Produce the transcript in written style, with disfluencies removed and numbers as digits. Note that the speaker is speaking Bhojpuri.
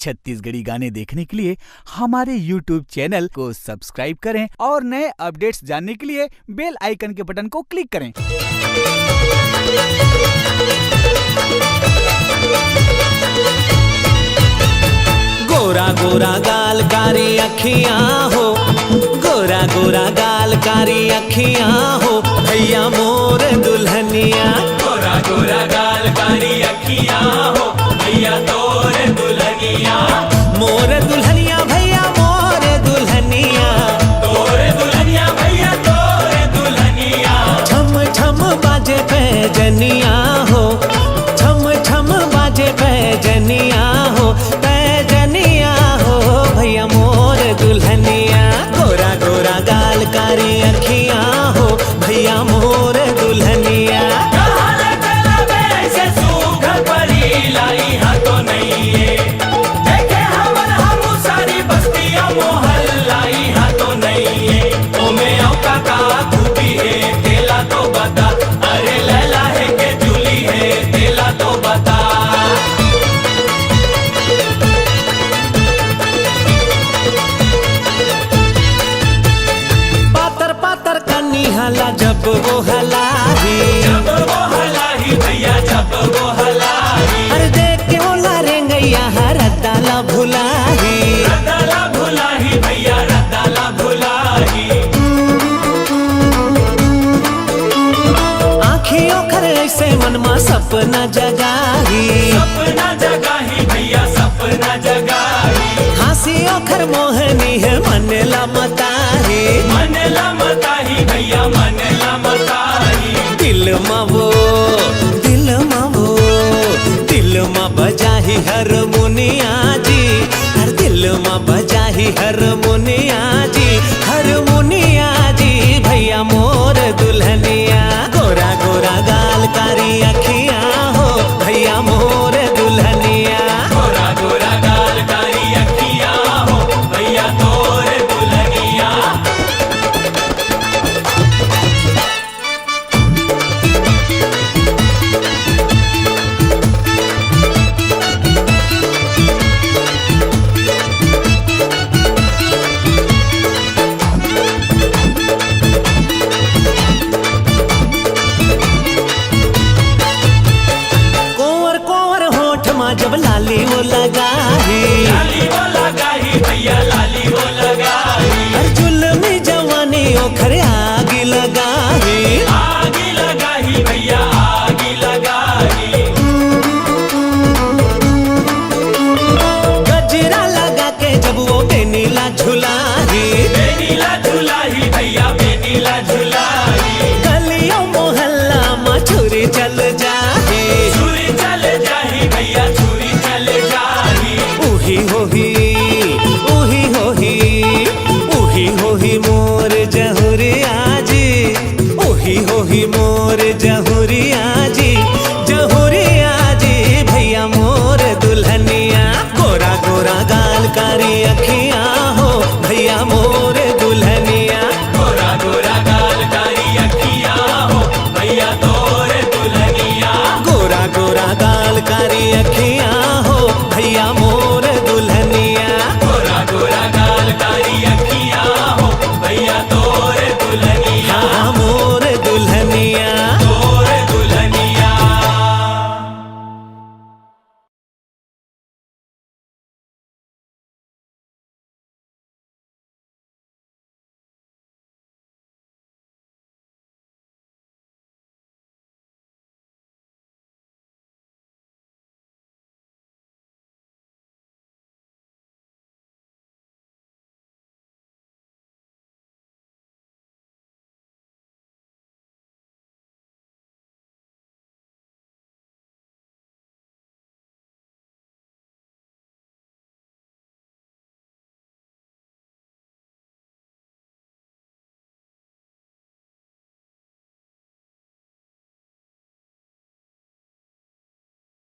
छत्तीसगढ़ी गाने देखने के लिए हमारे YouTube चैनल को सब्सक्राइब करें और नए अपडेट्स जानने के लिए बेल आइकन के बटन को क्लिक करें। गोरा गोरा गाल कारी अखियां हो, गोरा गोरा गाल कारी अखियां हो, भैया मोर दुल्हनिया। गोरा गोरा गाल कारी अखियां हो, भैया तोर दुल्हनिया। मोर दुल्हनिया भैया मोर दुल्हनिया, तोर दुल्हनिया भैया तोर दुल्हनिया। छम छम बाजे पैजनिया हो, छम छम बाजे पैजनिया हो, पैजनिया हो भैया मोर दुल्हनिया। गोरा गोरा गाल कारी अखियां हो, भैया मोर दुल्हनिया। पातर पातर कन्नी हला जब वो हलाही, जब वो हलाही भैया जब वो हलाही। अरे देख के वो लारेंगैया रद्दाला भुलाही, रद्दाला भुलाही भैया रद्दाला भुलाही। आँखियों खर ऐसे मनमा सपना जगाही, सपना जगाही भैया सपना जगाही। हंसियों खर मोहनी है मनला मताही, मनला मताही भैया मनला मताही। दिल मावो दिल मावो दिल मा बजाही हारमोनिया जी, हर दिल मा बजाही हारमोनिया।